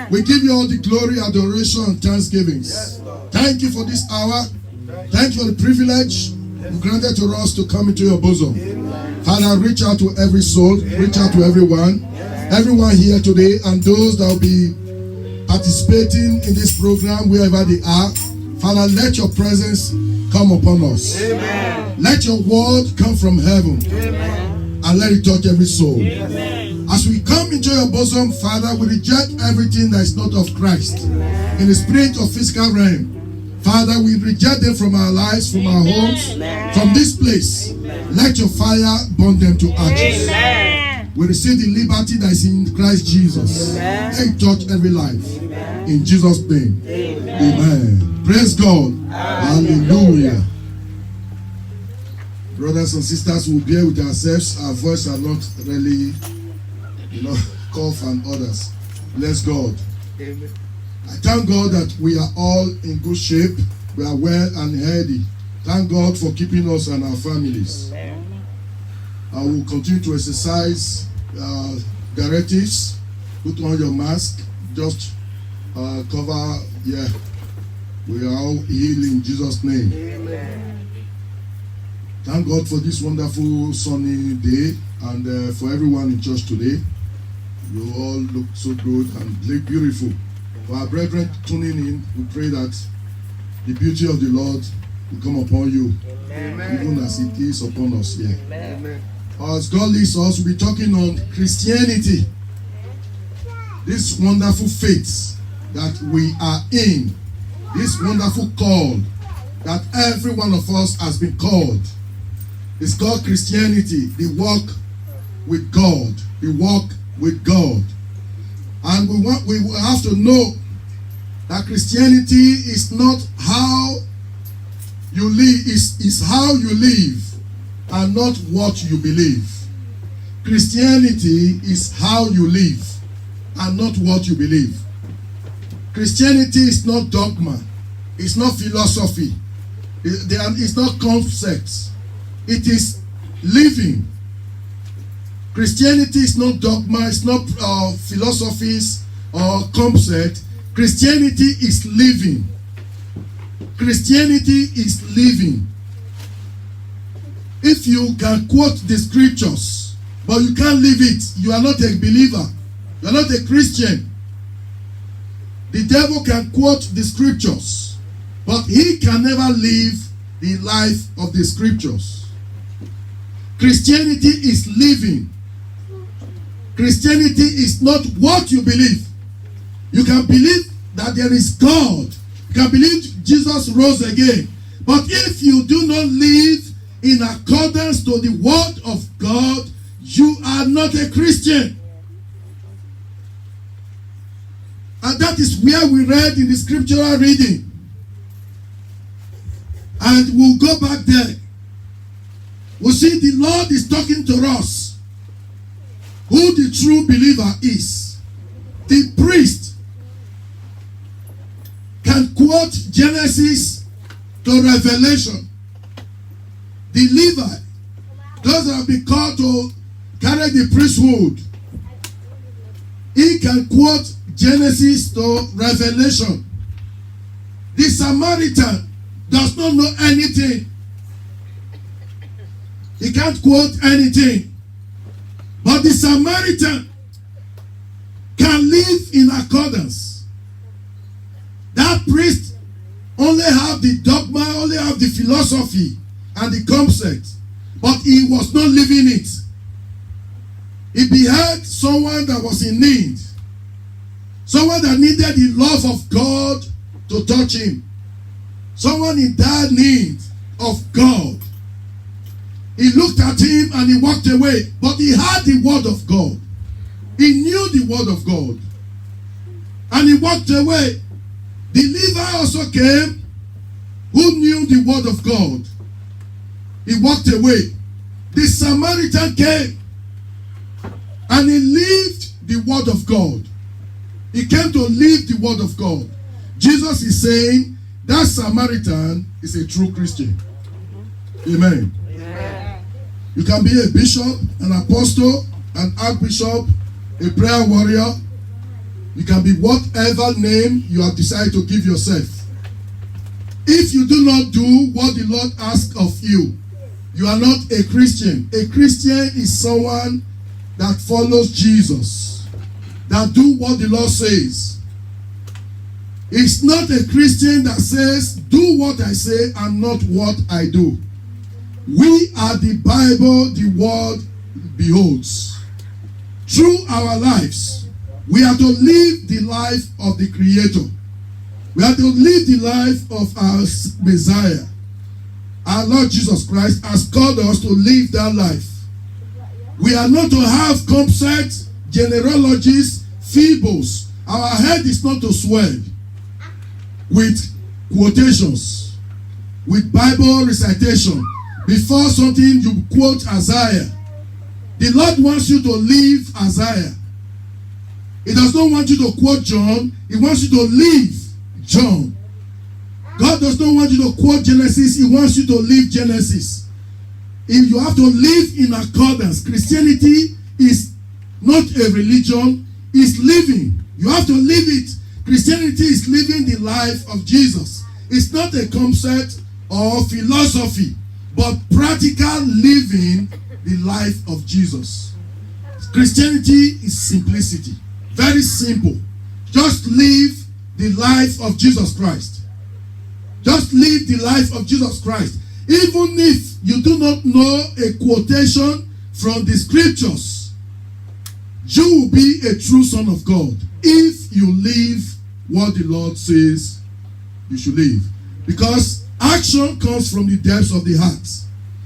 We give you all the glory, adoration, and thanksgivings. Thank you for this hour. Thank you for the privilege you granted to us to come into your bosom. Father, reach out to every soul, reach out to everyone here today, and those that will be participating in this program wherever they are. Father, let your presence come upon us. Let your word come from heaven. And let it touch every soul. As we come into your bosom, Father, we reject everything that is not of Christ. In the spirit of physical realm, Father, we reject them from our lives, from our homes, from this place. Let your fire burn them to ashes. We receive the liberty that is in Christ Jesus. Let it touch every life. In Jesus' name. Amen. Praise God. Hallelujah. Brothers and sisters, we'll bear with ourselves. Our voice are not really, cough and others. Bless God. Amen. I thank God that we are all in good shape. We are well and healthy. Thank God for keeping us and our families. I will continue to exercise directives. Put on your mask. Just cover. Yeah. We are all healed in Jesus' name. Amen. Thank God for this wonderful sunny day and for everyone in church today. You all look so good and look beautiful. For our brethren tuning in, we pray that the beauty of the Lord will come upon you. Amen. Even as it is upon us here. Amen. As God leads us, we'll be talking on Christianity. This wonderful faith that we are in. This wonderful call that every one of us has been called. It's called Christianity, the walk with God, the walk with God. And we have to know that Christianity is not how you live, is how you live and not what you believe. Christianity is how you live and not what you believe. Christianity is not dogma, it's not philosophy, it's not concepts. It is living. Christianity is not dogma, it's not philosophies or concept. Christianity is living. Christianity is living. If you can quote the scriptures, but you can't live it, you are not a believer. You are not a Christian. The devil can quote the scriptures, but he can never live the life of the scriptures. Christianity is living. Christianity is not what you believe. You can believe that there is God. You can believe Jesus rose again. But if you do not live in accordance to the word of God, you are not a Christian. And that is where we read in the scriptural reading. And we'll go back there. We see the Lord is talking to us who the true believer is. The priest can quote Genesis to Revelation. The Levite, those that have been called to carry the priesthood, he can quote Genesis to Revelation. The Samaritan does not know anything. He can't quote anything. But the Samaritan can live in accordance. That priest only have the dogma, only have the philosophy and the concept. But he was not living it. He beheld someone that was in need. Someone that needed the love of God to touch him. Someone in dire need of God. He looked at him and he walked away. But he had the word of God. He knew the word of God. And he walked away. The Levite also came who knew the word of God. He walked away. The Samaritan came and he lived the word of God. He came to live the word of God. Jesus is saying that Samaritan is a true Christian. Amen. Amen. You can be a bishop, an apostle, an archbishop, a prayer warrior, You can be whatever name you have decided to give yourself. If you do not do what the Lord asks of you, you are not a Christian. A Christian is someone that follows Jesus, that do what the Lord says. It's not a Christian that says, do what I say and not what I do. We are the Bible the world beholds. Through our lives, we are to live the life of the Creator. We are to live the life of our Messiah. Our Lord Jesus Christ has called us to live that life. We are not to have concepts, genealogies, fables. Our head is not to swell with quotations, with Bible recitation. Before something, you quote Isaiah. The Lord wants you to live Isaiah. He does not want you to quote John. He wants you to live John. God does not want you to quote Genesis. He wants you to live Genesis. If you have to live in accordance. Christianity is not a religion. It's living. You have to live it. Christianity is living the life of Jesus. It's not a concept or philosophy, but practical living the life of Jesus. Christianity is simplicity. Very simple. Just live the life of Jesus Christ. Just live the life of Jesus Christ. Even if you do not know a quotation from the scriptures, you will be a true son of God if you live what the Lord says you should live. Because action comes from the depths of the heart.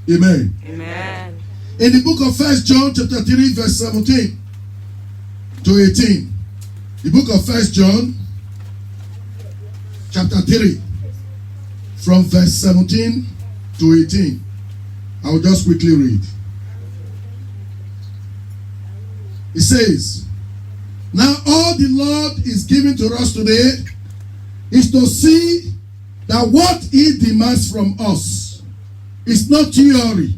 Amen. Amen. In the book of 1 John chapter 3 verse 17 to 18. The book of 1 John chapter 3 from verse 17 to 18. I will just quickly read. It says, now all the Lord is giving to us today is to see that what he demands from us is not theory.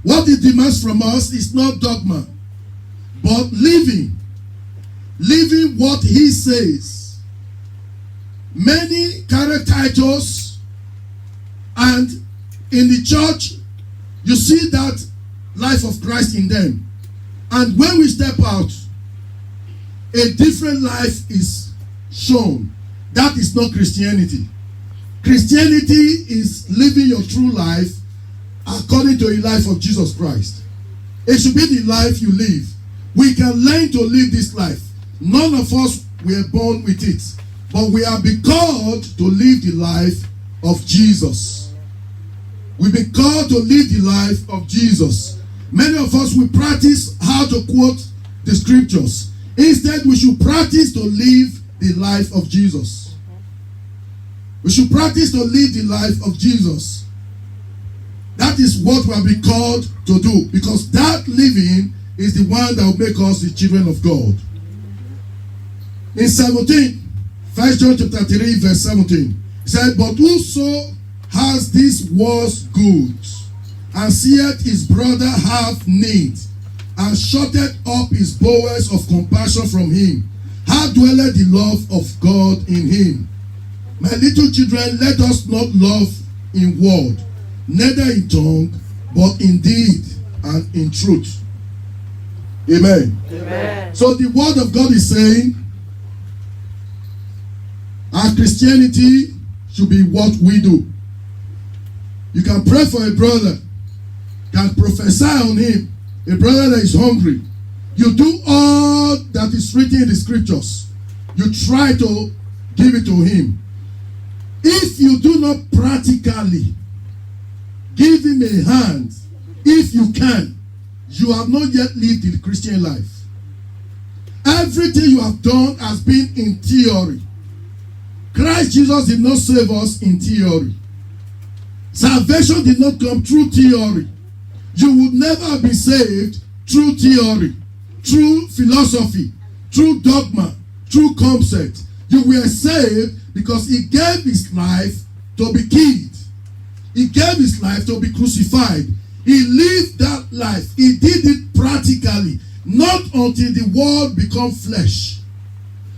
What he demands from us is not dogma, but living what he says. Many carry titles, and in the church you see that life of Christ in them. And when we step out, a different life is shown. That is not Christianity. Christianity is living your true life according to the life of Jesus Christ. It should be the life you live. We can learn to live this life. None of us were born with it, but we have been called to live the life of Jesus. We've been called to live the life of Jesus. Many of us will practice how to quote the scriptures. Instead, we should practice to live the life of Jesus. We should practice to live the life of Jesus. That is what we have been called to do, because that living is the one that will make us the children of God. In 17, 1 John chapter 3 verse 17, it said, but whoso has these words good, and seeth his brother have need, and shutteth up his bowels of compassion from him, how dwelleth the love of God in him? My little children, let us not love in word, neither in tongue, but in deed and in truth. Amen. Amen. So the word of God is saying, our Christianity should be what we do. You can pray for a brother, can prophesy on him, a brother that is hungry. You do all that is written in the scriptures. You try to give it to him. If you do not practically give him a hand, if you can, you have not yet lived the Christian life. Everything you have done has been in theory. Christ Jesus did not save us in theory. Salvation did not come through theory. You would never be saved through theory, through philosophy, through dogma, through concept. You were saved because he gave his life to be killed. He gave his life to be crucified. He lived that life. He did it practically, not until the world become flesh.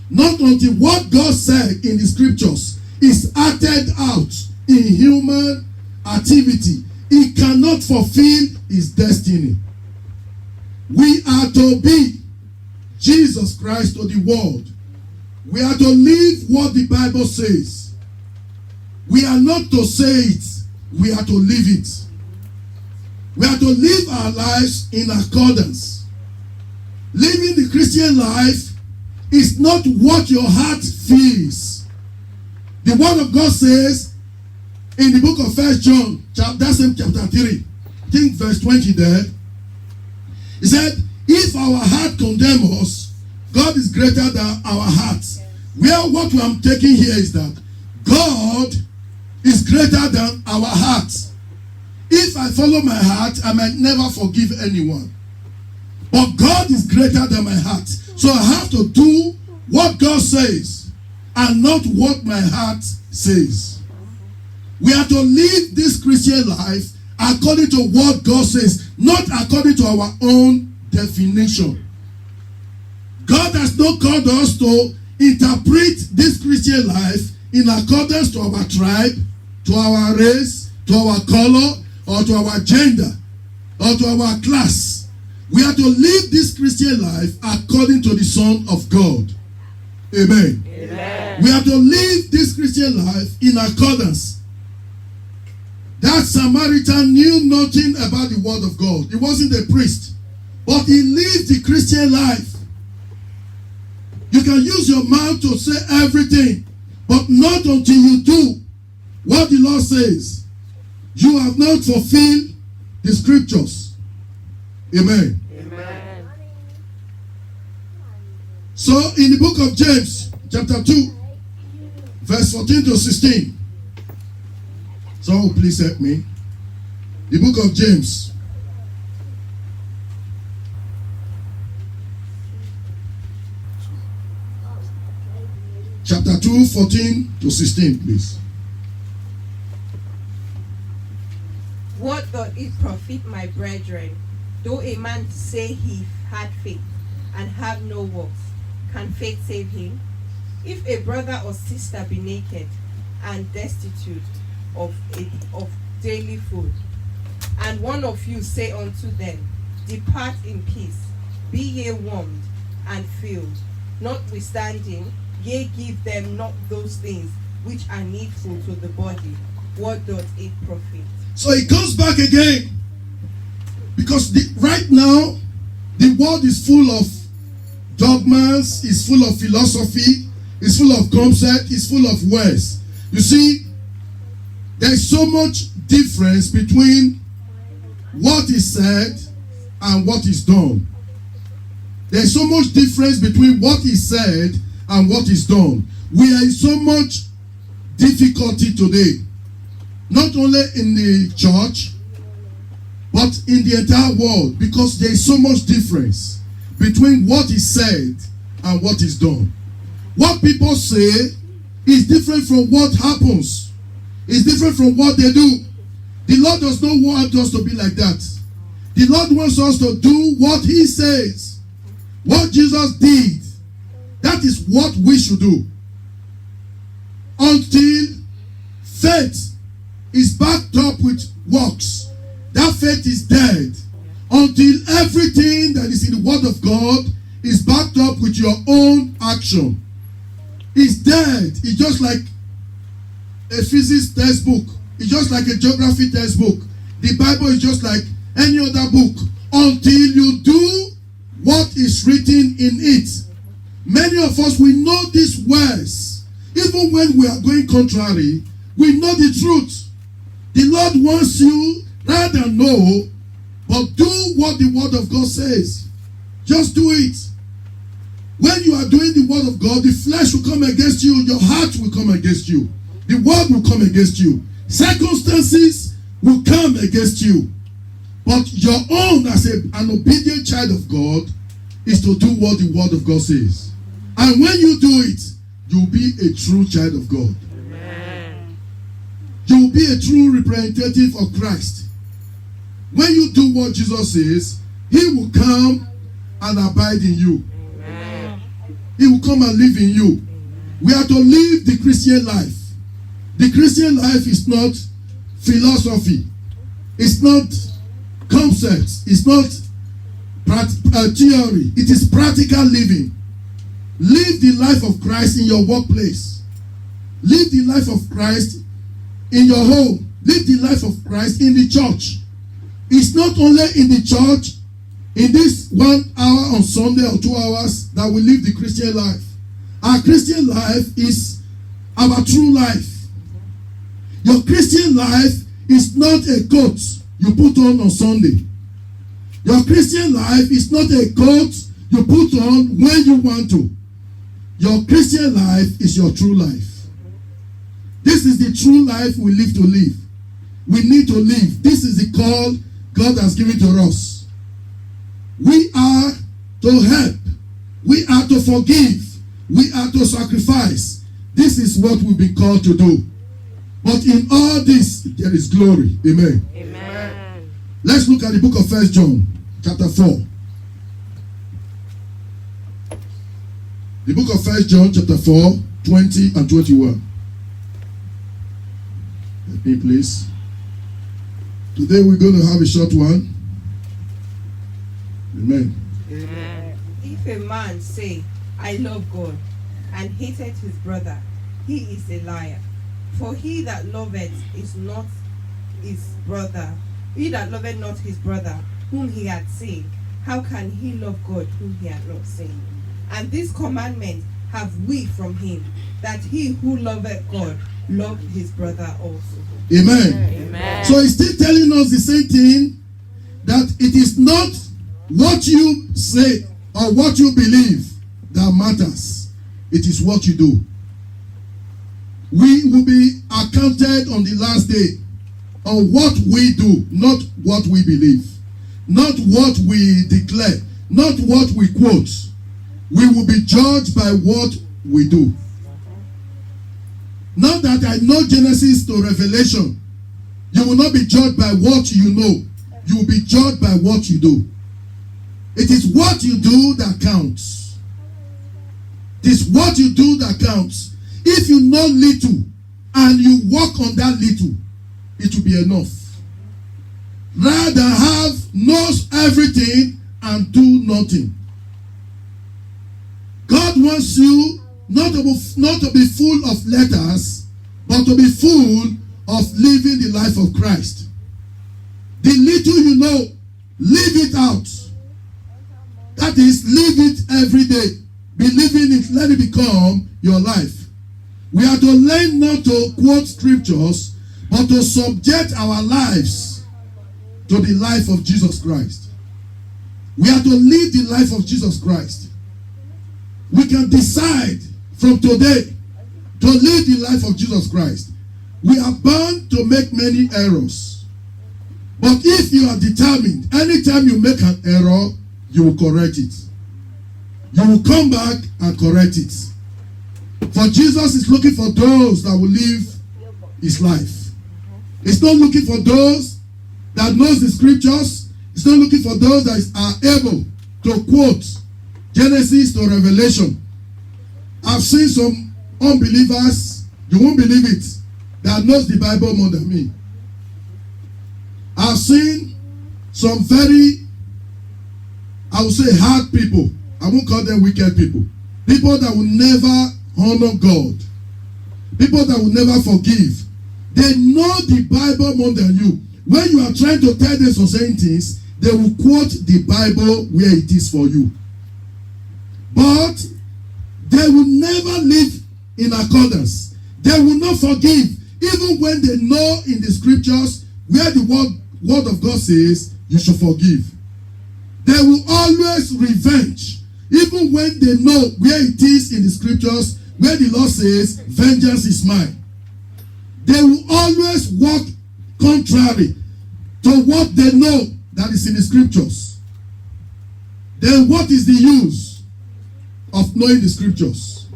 Not until what God said in the scriptures is acted out in human activity, he cannot fulfill his destiny. We are to be Jesus Christ to the world. We are to live what the Bible says. We are not to say it, we are to live it. We are to live our lives in accordance. Living the Christian life is not what your heart feels. The word of God says in the book of 1 John, that same chapter 3, I think verse 20 there, he said, if our heart condemn us, God is greater than our hearts. Well, what I'm taking here is that God is greater than our hearts. If I follow my heart, I might never forgive anyone. But God is greater than my heart. So I have to do what God says and not what my heart says. We are to live this Christian life according to what God says, not according to our own definition. God has not called us to interpret this Christian life in accordance to our tribe, to our race, to our color, or to our gender, or to our class. We are to live this Christian life according to the Son of God. Amen. Amen. We are to live this Christian life in accordance. That Samaritan knew nothing about the word of God. He wasn't a priest, but he lived the Christian life. You can use your mouth to say everything, but not until you do what the Lord says. You have not fulfilled the scriptures. Amen. Amen. So in the book of James, chapter 2, verse 14 to 16. So please help me. The book of James. Chapter 2, 14 to 16, please. What doth it profit, my brethren, though a man say he had faith and have no works? Can faith save him? If a brother or sister be naked and destitute of daily food, and one of you say unto them, depart in peace, be ye warmed and filled, notwithstanding ye give them not those things which are needful to the body, what doth it profit? So it comes back again, because right now the world is full of dogmas, is full of philosophy, is full of concept, is full of words. You see, there is so much difference between what is said and what is done. There is so much difference between what is said and what is done. We are in so much difficulty today, not only in the church, but in the entire world, because there is so much difference between what is said and what is done. What people say is different from what happens. It's different from what they do. The Lord does not want us to be like that. The Lord wants us to do what He says. What Jesus did, that is what we should do. Until faith is backed up with works, that faith is dead. Until everything that is in the Word of God is backed up with your own action, it's dead. It's just like a physics textbook. It's just like a geography textbook. The Bible is just like any other book. Until you do what is written in it. Many of us, we know these words. Even when we are going contrary, we know the truth. The Lord wants you rather than know, but do what the Word of God says. Just do it. When you are doing the Word of God, the flesh will come against you, your heart will come against you, the world will come against you, circumstances will come against you. But your own as an obedient child of God is to do what the Word of God says. And when you do it, you'll be a true child of God. Amen. You'll be a true representative of Christ. When you do what Jesus says, He will come and abide in you. Amen. He will come and live in you. We are to live the Christian life. The Christian life is not philosophy. It's not concepts. It's not theory. It is practical living. Live the life of Christ in your workplace. Live the life of Christ in your home. Live the life of Christ in the church. It's not only in the church, in this 1 hour on Sunday or 2 hours, that we live the Christian life. Our Christian life is our true life. Your Christian life is not a coat you put on Sunday. Your Christian life is not a coat you put on when you want to. Your Christian life is your true life. This is the true life we live to live. We need to live. This is the call God has given to us. We are to help. We are to forgive. We are to sacrifice. This is what we've been called to do. But in all this, there is glory. Amen. Amen. Let's look at the book of 1 John, chapter 4. The book of 1 John, chapter 4, 20 and 21. Let me please. Today we're going to have a short one. Amen. Amen. If a man say, I love God, and hateth his brother, he is a liar. For he that loveth is not his brother. He that loveth not his brother, whom he hath seen, how can he love God whom he hath not seen? And this commandment have we from him, that he who loveth God love his brother also. Amen. Amen. So he's still telling us the same thing, that it is not what you say or what you believe that matters. It is what you do. We will be accounted on the last day on what we do, not what we believe, not what we declare, not what we quote. We will be judged by what we do. Now that I know Genesis to Revelation, you will not be judged by what you know. You will be judged by what you do. It is what you do that counts. It is what you do that counts. If you know little and you work on that little, it will be enough. Rather have knows everything and do nothing. God wants you not to be full of letters, but to be full of living the life of Christ. The little you know, live it out. That is, live it every day. Believe in it, let it become your life. We are to learn not to quote scriptures, but to subject our lives to the life of Jesus Christ. We are to live the life of Jesus Christ. We can decide from today to live the life of Jesus Christ. We are bound to make many errors. But if you are determined, anytime you make an error, you will correct it. You will come back and correct it. For Jesus is looking for those that will live his life. He's not looking for those that knows the scriptures. He's not looking for those that are able to quote Genesis to Revelation. I've seen some unbelievers, you won't believe it, that knows the Bible more than me. I've seen some very, I would say, hard people. I won't call them wicked people. People that will never honor God. People that will never forgive. They know the Bible more than you. When you are trying to tell them some certain things, they will quote the Bible where it is for you. But they will never live in accordance. They will not forgive. Even when they know in the scriptures where the word of God says you should forgive. They will always revenge. Even when they know where it is in the scriptures where the Lord says vengeance is mine. They will always walk contrary to what they know that is in the scriptures. Then what is the use of knowing the scriptures?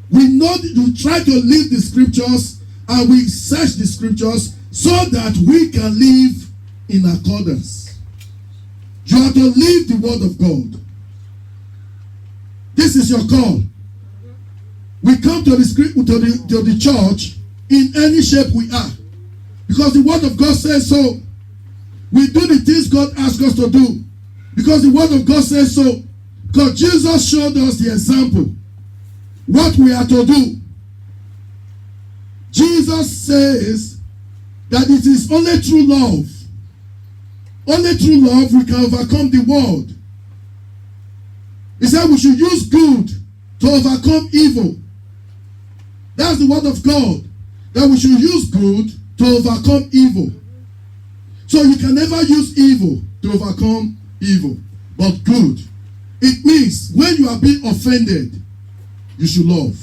We know that we try to live the scriptures and we search the scriptures so that we can live in accordance. You have to live the word of God. This is your call. We come to the church in any shape we are, because the word of God says so. We do the things God asks us to do because the word of God says so. Because Jesus showed us the example, what we are to do. Jesus says that it is only through love we can overcome the world. He said we should use good to overcome evil. That's the word of God, that we should use good to overcome evil. So you can never use evil to overcome evil, but good. It means when you are being offended, you should love.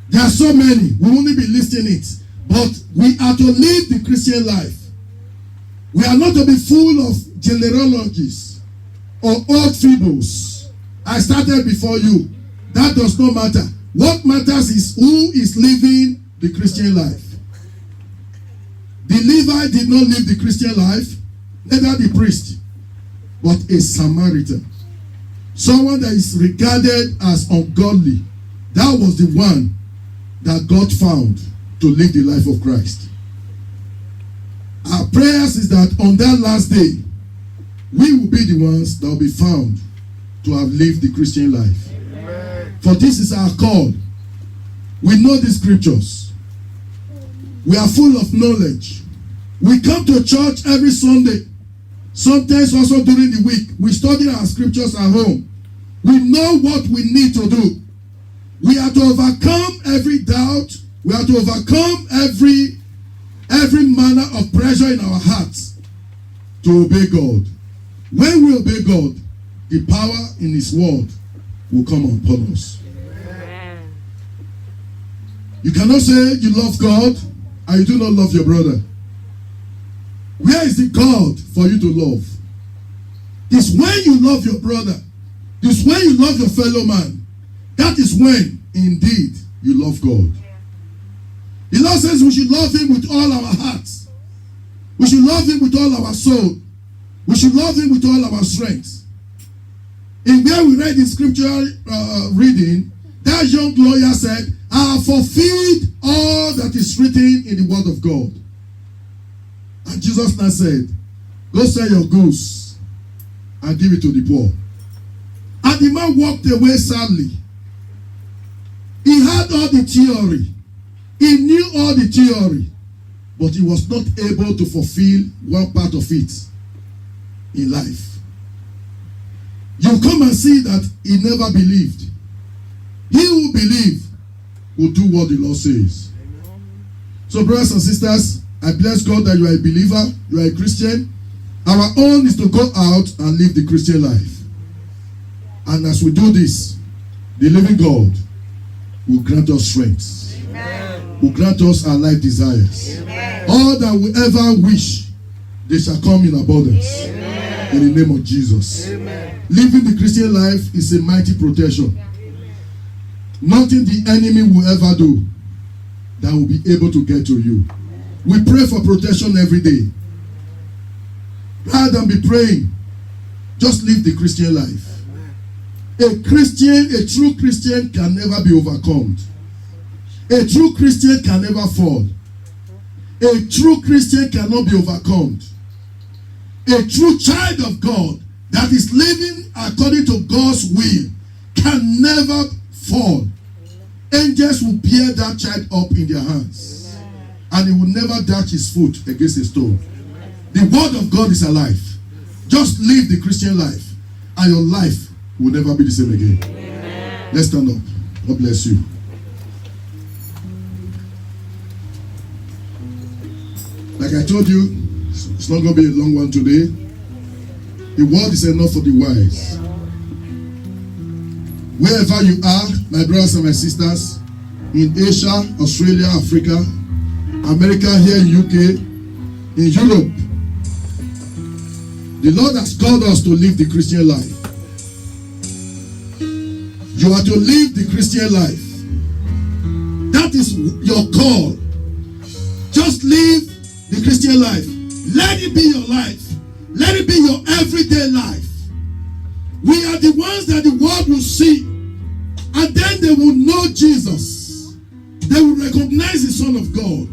There are so many, we won't be listing it, but we are to live the Christian life. We are not to be full of genealogies or old fables. I started before you. That does not matter. What matters is who is living the Christian life. The Levite did not live the Christian life, neither the priest, but a Samaritan. Someone that is regarded as ungodly. That was the one that God found to live the life of Christ. Our prayers is that on that last day, we will be the ones that will be found to have lived the Christian life. Amen. For this is our call. We know the scriptures. We are full of knowledge. We come to church every Sunday. Sometimes also during the week. We study our scriptures at home. We know what we need to do. We are to overcome every doubt. We are to overcome every manner of pressure in our hearts to obey God. When we obey God, the power in His word will come upon us. Amen. You cannot say you love God and you do not love your brother. Where is the God for you to love? It's when you love your brother. It's when you love your fellow man. That is when, indeed, you love God. The Lord says we should love Him with all our hearts. We should love Him with all our soul. We should love Him with all our strength. In where we read in scriptural reading, that young lawyer said, I have fulfilled all that is written in the word of God. And Jesus now said, go sell your goods and give it to the poor. And the man walked away sadly. He had all the theory. He knew all the theory. But he was not able to fulfill one part of it in life. You come and see that he never believed. He who believes will do what the Lord says. So brothers and sisters, I bless God that you are a believer, you are a Christian. Our own is to go out and live the Christian life. And as we do this, the living God will grant us strength. Amen. Will grant us our life desires. Amen. All that we ever wish, they shall come in abundance. Amen. In the name of Jesus. Amen. Living the Christian life is a mighty protection. Nothing the enemy will ever do that will be able to get to you. We pray for protection every day. Rather than be praying, just live the Christian life. A Christian, a true Christian can never be overcome. A true Christian can never fall. A true Christian cannot be overcome. A true child of God that is living according to God's will can never fall. Angels will bear that child up in their hands. And he will never dash his foot against a stone. The word of God is alive. Just live the Christian life, and your life will never be the same again. Amen. Let's stand up. God bless you. Like I told you, it's not going to be a long one today. The word is enough for the wise. Wherever you are, my brothers and my sisters, in Asia, Australia, Africa, America, here in UK, in Europe, the Lord has called us to live the Christian life. You are to live the Christian life. That is your call. Just live the Christian life. Let it be your life. Let it be your everyday life. We are the ones that the world will see, and then they will know Jesus. They will recognize the Son of God.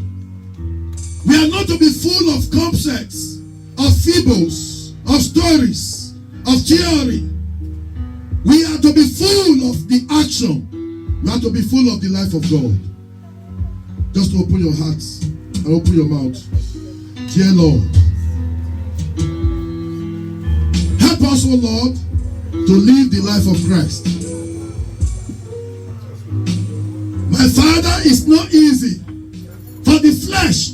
We are not to be full of concepts, of fables, of stories, of theory. We are to be full of the action. We are to be full of the life of God. Just open your hearts and open your mouth. Dear Lord, help us, O Lord, to live the life of Christ. My Father, it's not easy for the flesh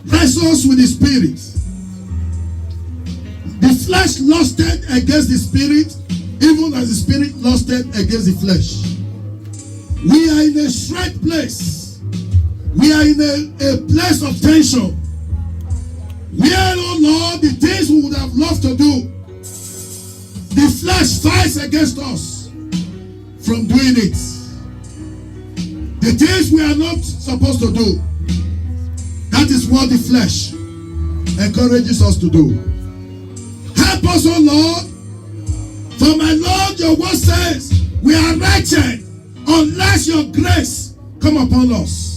wrestles with the spirit. The flesh lusted against the spirit, even as the spirit lusted against the flesh. We are in a straight place. We are in a place of tension. Where, oh Lord, the things we would have loved to do, the flesh fights against us from doing it. The things we are not supposed to do, that is what the flesh encourages us to do. Help us, oh Lord, for my Lord, your word says, we are wretched unless your grace come upon us.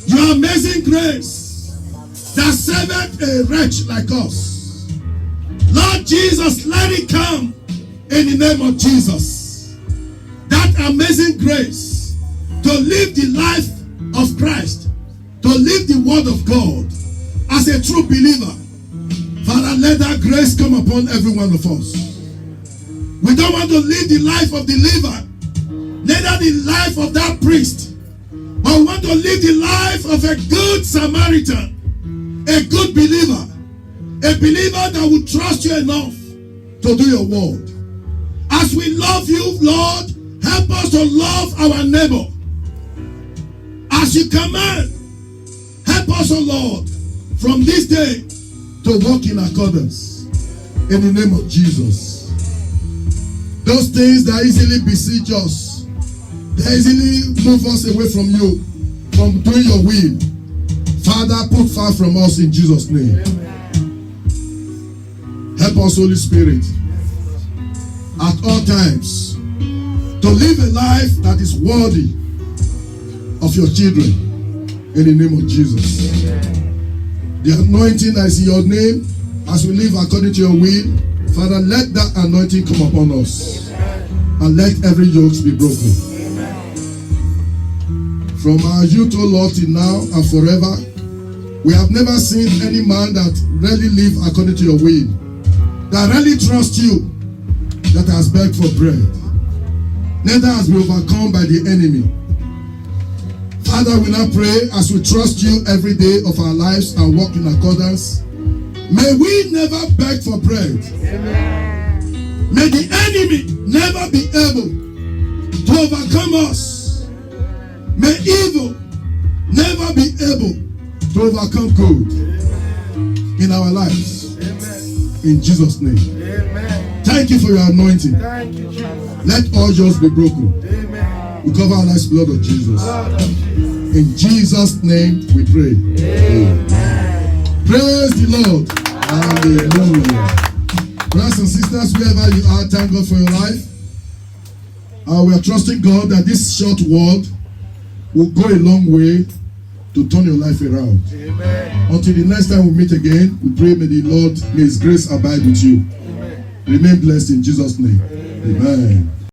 Your amazing grace that saved a wretch like us. Lord Jesus, let it come in the name of Jesus. That amazing grace to live the life of Christ, to live the word of God as a true believer. Father, let that grace come upon every one of us. We don't want to live the life of the Levite, neither the life of that priest, but we want to live the life of a good Samaritan, a good believer, a believer that will trust you enough to do your word. As we love you, Lord, help us to love our neighbor. As you command, help us, O Lord, from this day to walk in accordance. In the name of Jesus. Those things that easily besiege us, they easily move us away from you, from doing your will. Father, put far from us in Jesus' name. Help us, Holy Spirit, at all times, to live a life that is worthy of your children. In the name of Jesus. The anointing that is in your name, as we live according to your will, Father, let that anointing come upon us. And let every yoke be broken. From our youth, O Lord, till now and forever, we have never seen any man that really live according to your will, that really trust you, that has begged for bread, neither has been overcome by the enemy. Father, we now pray as we trust you every day of our lives and walk in accordance. May we never beg for bread. Amen. May the enemy never be able to overcome us. May evil never be able to overcome good in our lives. Amen. In Jesus' name. Amen. Thank you for your anointing. Thank you, Jesus. Let all yours be broken. Amen. We cover our lives, blood of Jesus. In Jesus' name we pray. Amen. Praise the Lord. Hallelujah. Brothers and sisters, wherever you are, thank God for your life. We are trusting God that this short word will go a long way to turn your life around. Amen. Until the next time we meet again, we pray may the Lord, may His grace abide with you. Amen. Remain blessed in Jesus' name. Amen. Amen.